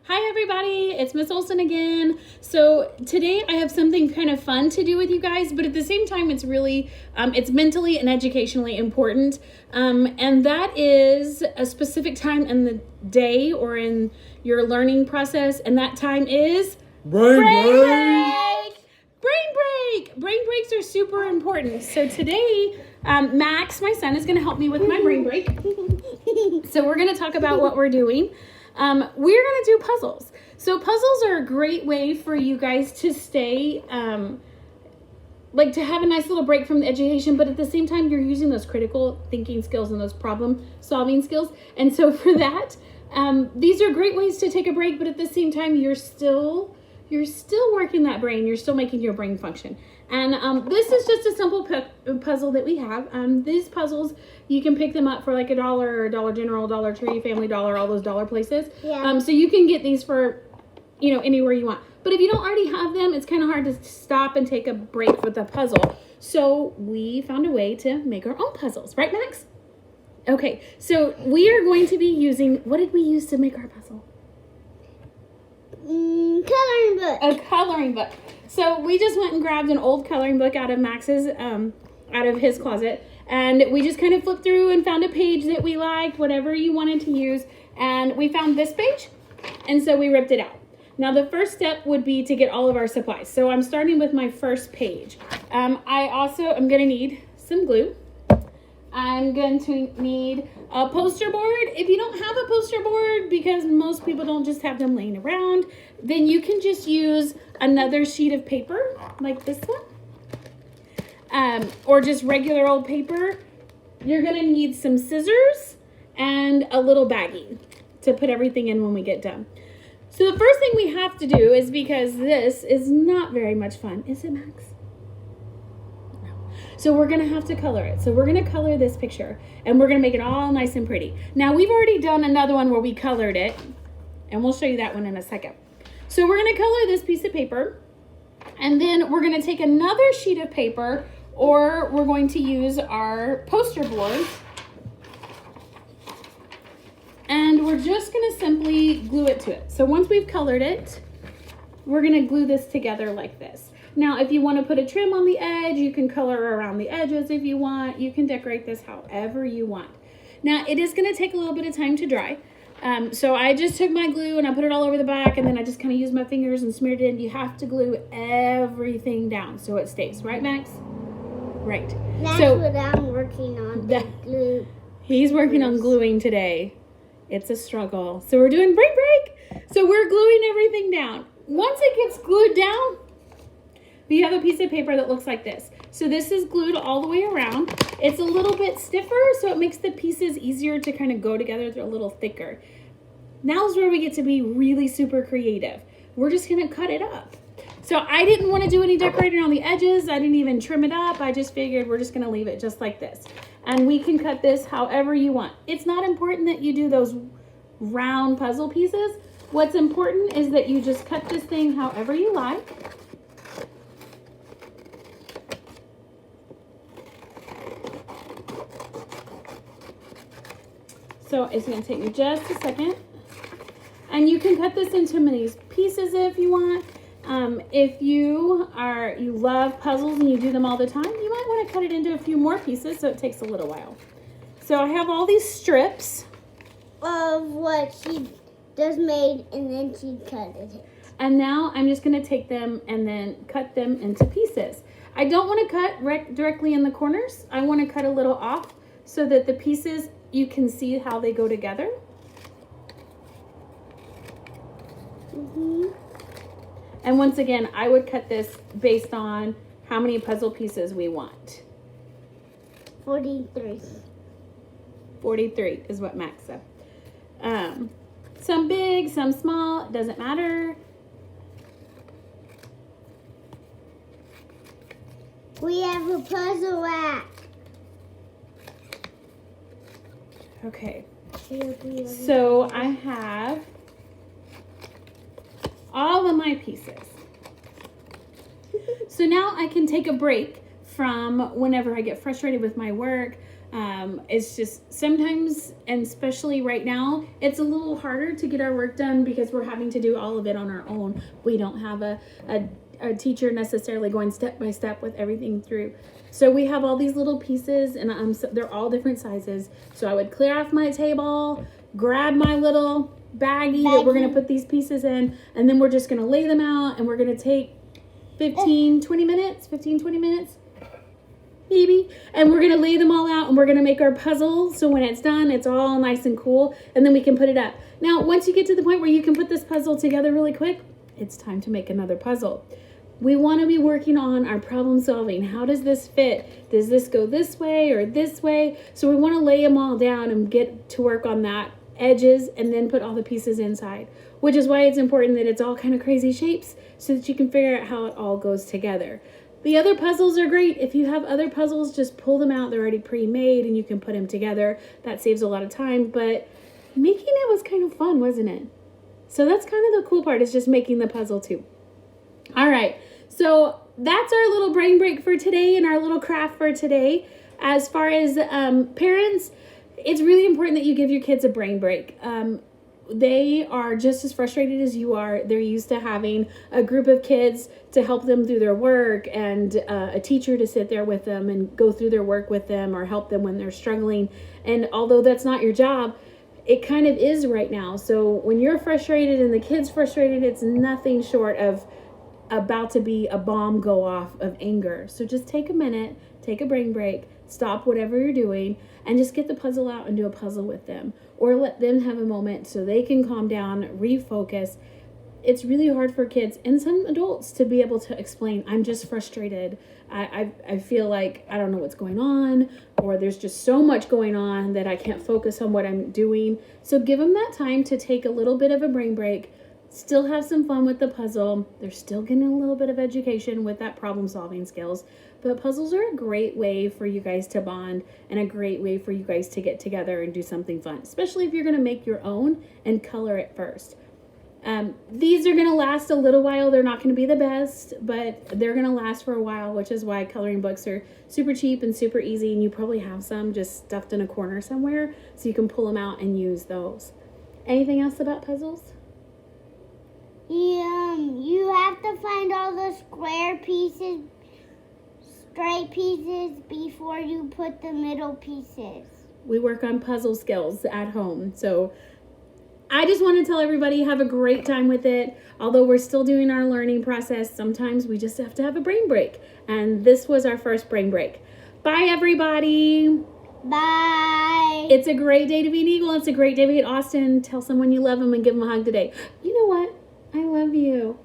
Hi everybody, it's Miss Olson again. So today I have something kind of fun to do with you guys, but at the same time it's really, it's mentally and educationally important. And that is a specific time in the day or in your learning process, and that time is Brain break! Brain breaks are super important. So today, Max, my son, is going to help me with my brain break. So we're going to talk about what we're doing. We're going to do puzzles. So puzzles are a great way for you guys to stay, like to have a nice little break from the education, but at the same time, you're using those critical thinking skills and those problem solving skills. And so for that, these are great ways to take a break, but at the same time, you're still working that brain. You're still making your brain function. And this is just a simple puzzle that we have. These puzzles, you can pick them up for like $1 or Dollar General, Dollar Tree, Family Dollar, all those dollar places. Yeah. So you can get these for, anywhere you want. But if you don't already have them, it's kind of hard to stop and take a break with a puzzle. So we found a way to make our own puzzles. Right, Max? Okay, so we are going to be using, what did we use to make our puzzle? Coloring book. A coloring book. So we just went and grabbed an old coloring book out of Max's, out of his closet, and we just kind of flipped through and found a page that we liked, whatever you wanted to use, and we found this page, and so we ripped it out. Now the first step would be to get all of our supplies. So I'm starting with my first page. I also am going to need some glue. I'm going to need a poster board. If you don't have a poster board, because most people don't just have them laying around, then you can just use another sheet of paper like this one, or just regular old paper. You're going to need some scissors and a little baggie to put everything in when we get done. So the first thing we have to do is, because this is not very much fun, is it, Max? So we're going to have to color it. So we're going to color this picture, and we're going to make it all nice and pretty. Now we've already done another one where we colored it, and we'll show you that one in a second. So we're going to color this piece of paper, and then we're going to take another sheet of paper, or we're going to use our poster board, and we're just going to simply glue it to it. So once we've colored it, we're going to glue this together like this. Now, if you want to put a trim on the edge, you can color around the edges if you want. You can decorate this however you want. Now, it is going to take a little bit of time to dry. So I just took my glue and I put it all over the back, and then I just kind of used my fingers and smeared it in. You have to glue everything down so it stays. Right, Max? Right. That's so, what I'm working on. The glue. He's working on gluing today. It's a struggle. So we're doing break. So we're gluing everything down. Once it gets glued down, we have a piece of paper that looks like this. So this is glued all the way around. It's a little bit stiffer, so it makes the pieces easier to kind of go together. They're a little thicker. Now's where we get to be really super creative. We're just gonna cut it up. So I didn't want to do any decorating on the edges. I didn't even trim it up. I just figured we're just gonna leave it just like this. And we can cut this however you want. It's not important that you do those round puzzle pieces. What's important is that you just cut this thing however you like. So it's going to take you just a second. And you can cut this into many pieces if you want. If you love puzzles and you do them all the time, you might want to cut it into a few more pieces, so it takes a little while. So I have all these strips Of what she just made, and then she cut it. And now I'm just going to take them and then cut them into pieces. I don't want to cut directly in the corners. I want to cut a little off so that the pieces, you can see how they go together. And once again, I would cut this based on how many puzzle pieces we want. 43. 43 is what Max said. Some big, some small, it doesn't matter. We have a puzzle app. Okay. So I have all of my pieces. So now I can take a break from whenever I get frustrated with my work. It's just sometimes, and especially right now, it's a little harder to get our work done because we're having to do all of it on our own. We don't have a teacher necessarily going step by step with everything through. So we have all these little pieces, and so they're all different sizes. So I would clear off my table, grab my little baggie that we're going to put these pieces in, and then we're just going to lay them out, and we're going to take 20 minutes, maybe, and we're going to lay them all out, and we're going to make our puzzle, so when it's done, it's all nice and cool, and then we can put it up. Now, once you get to the point where you can put this puzzle together really quick, it's time to make another puzzle. We want to be working on our problem solving. How does this fit? Does this go this way or this way? So we want to lay them all down and get to work on that edges and then put all the pieces inside, which is why it's important that it's all kind of crazy shapes so that you can figure out how it all goes together. The other puzzles are great. If you have other puzzles, just pull them out. They're already pre-made and you can put them together. That saves a lot of time, but making it was kind of fun, wasn't it? So that's kind of the cool part, is just making the puzzle too. All right, so that's our little brain break for today and our little craft for today. As far as parents, it's really important that you give your kids a brain break. They are just as frustrated as you are. They're used to having a group of kids to help them do their work and a teacher to sit there with them and go through their work with them or help them when they're struggling. And although that's not your job, it kind of is right now. So when you're frustrated and the kid's frustrated, it's nothing short of about to be a bomb go off of anger. So just take a minute, take a brain break, stop whatever you're doing, and just get the puzzle out and do a puzzle with them. Or let them have a moment so they can calm down, refocus. It's really hard for kids and some adults to be able to explain, I'm just frustrated. I feel like I don't know what's going on, or there's just so much going on that I can't focus on what I'm doing. So give them that time to take a little bit of a brain break, still have some fun with the puzzle. They're still getting a little bit of education with that problem solving skills. But puzzles are a great way for you guys to bond and a great way for you guys to get together and do something fun, especially if you're going to make your own and color it first. These are going to last a little while. They're not going to be the best, but they're going to last for a while, which is why coloring books are super cheap and super easy. And you probably have some just stuffed in a corner somewhere so you can pull them out and use those. Anything else about puzzles? You have to find all the straight pieces before you put the middle pieces. We work on puzzle skills at home. So I just want to tell everybody, have a great time with it. Although we're still doing our learning process, sometimes we just have to have a brain break. And this was our first brain break. Bye, everybody. Bye. It's a great day to be an Eagle. It's a great day to be at Austin. Tell someone you love them and give them a hug today. You know what? I love you.